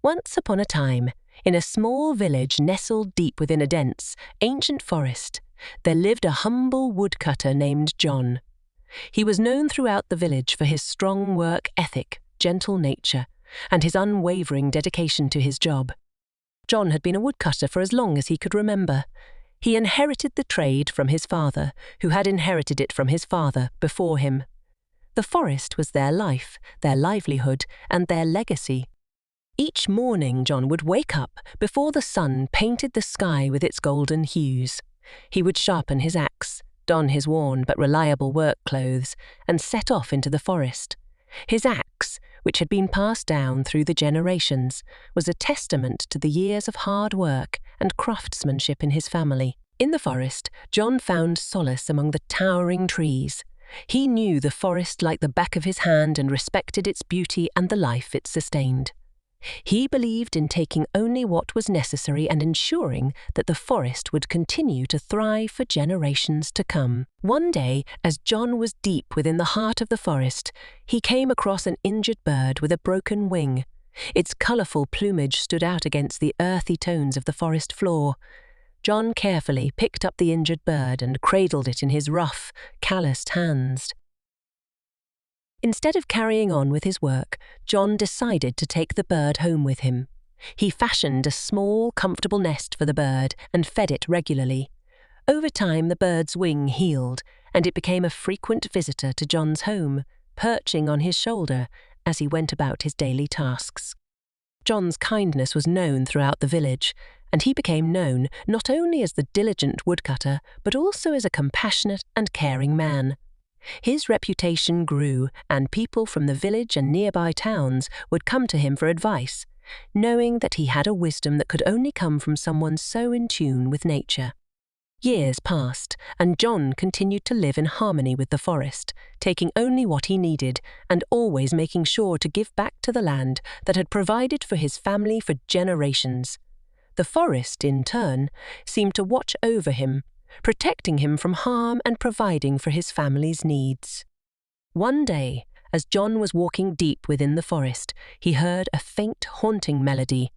Once upon a time, in a small village nestled deep within a dense, ancient forest, there lived a humble woodcutter named John. He was known throughout the village for his strong work ethic, gentle nature, and his unwavering dedication to his job. John had been a woodcutter for as long as he could remember. He inherited the trade from his father, who had inherited it from his father before him. The forest was their life, their livelihood, and their legacy. Each morning John would wake up before the sun painted the sky with its golden hues. He would sharpen his axe, don his worn but reliable work clothes, and set off into the forest. His axe, which had been passed down through the generations, was a testament to the years of hard work and craftsmanship in his family. In the forest, John found solace among the towering trees. He knew the forest like the back of his hand and respected its beauty and the life it sustained. He believed in taking only what was necessary and ensuring that the forest would continue to thrive for generations to come. One day, as John was deep within the heart of the forest, he came across an injured bird with a broken wing. Its colourful plumage stood out against the earthy tones of the forest floor. John carefully picked up the injured bird and cradled it in his rough, calloused hands. Instead of carrying on with his work, John decided to take the bird home with him. He fashioned a small, comfortable nest for the bird and fed it regularly. Over time, the bird's wing healed, and it became a frequent visitor to John's home, perching on his shoulder as he went about his daily tasks. John's kindness was known throughout the village, and he became known not only as the diligent woodcutter, but also as a compassionate and caring man. His reputation grew, and people from the village and nearby towns would come to him for advice, knowing that he had a wisdom that could only come from someone so in tune with nature. Years passed, and John continued to live in harmony with the forest, taking only what he needed and always making sure to give back to the land that had provided for his family for generations. The forest, in turn, seemed to watch over him, protecting him from harm and providing for his family's needs. One day, as John was walking deep within the forest, he heard a faint, haunting melody.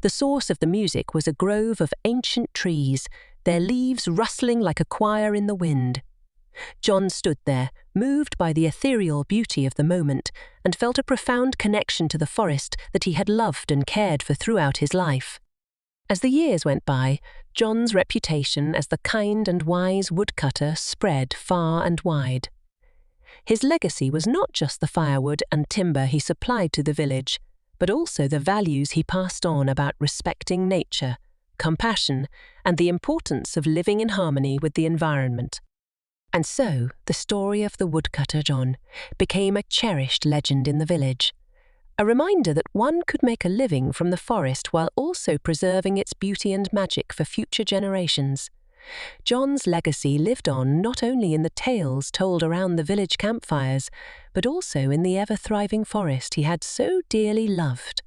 The source of the music was a grove of ancient trees, their leaves rustling like a choir in the wind. John stood there, moved by the ethereal beauty of the moment, and felt a profound connection to the forest that he had loved and cared for throughout his life. As the years went by, John's reputation as the kind and wise woodcutter spread far and wide. His legacy was not just the firewood and timber he supplied to the village, but also the values he passed on about respecting nature, compassion, and the importance of living in harmony with the environment. And so, the story of the woodcutter John became a cherished legend in the village. A reminder that one could make a living from the forest while also preserving its beauty and magic for future generations. John's legacy lived on not only in the tales told around the village campfires, but also in the ever-thriving forest he had so dearly loved.